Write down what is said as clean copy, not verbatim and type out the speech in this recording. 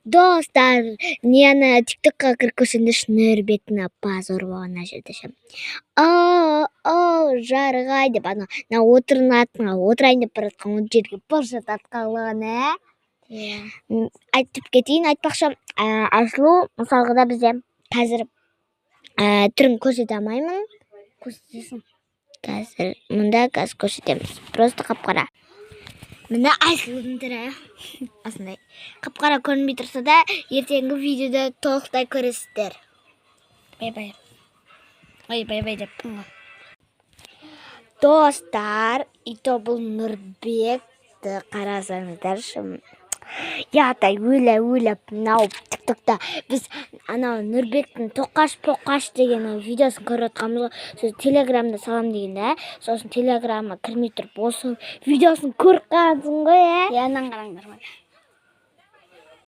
Достар, мені TikTokқа кіріп көрсеңдерші, Нұрбектің апасы ұрып ана жерде ше. Жарғай деп ана отыратын отырайын деп бара жатқан ол жерге бұршат атқанлығын, айтып кетейін, айтпақшы, Асылу мысалға да бізде қазір түрін көрсете алмаймын. Көрсетесің. Қазір мұнда көрсетеміз. Просто қап-қара. Міне Айсылудың түрі. Осындай. Қап-қара көрінбей тұрса да, ертеңгі видеода толықтай көресіздер. Бай-бай. Ой, бай-бай деп. Достар, ито бұл Нұрбекті қарасаңыздаршы. Ятай өліп мынау TikTokта біз анау Нұрбектің тоқаш деген видеосын көріп отқанбыз ғой. Сосын Телеграмда салам дегенде, сосын Телеграмға кірмей тұрып осы видеосын көріп қалдың ғой, Янан қараңдар.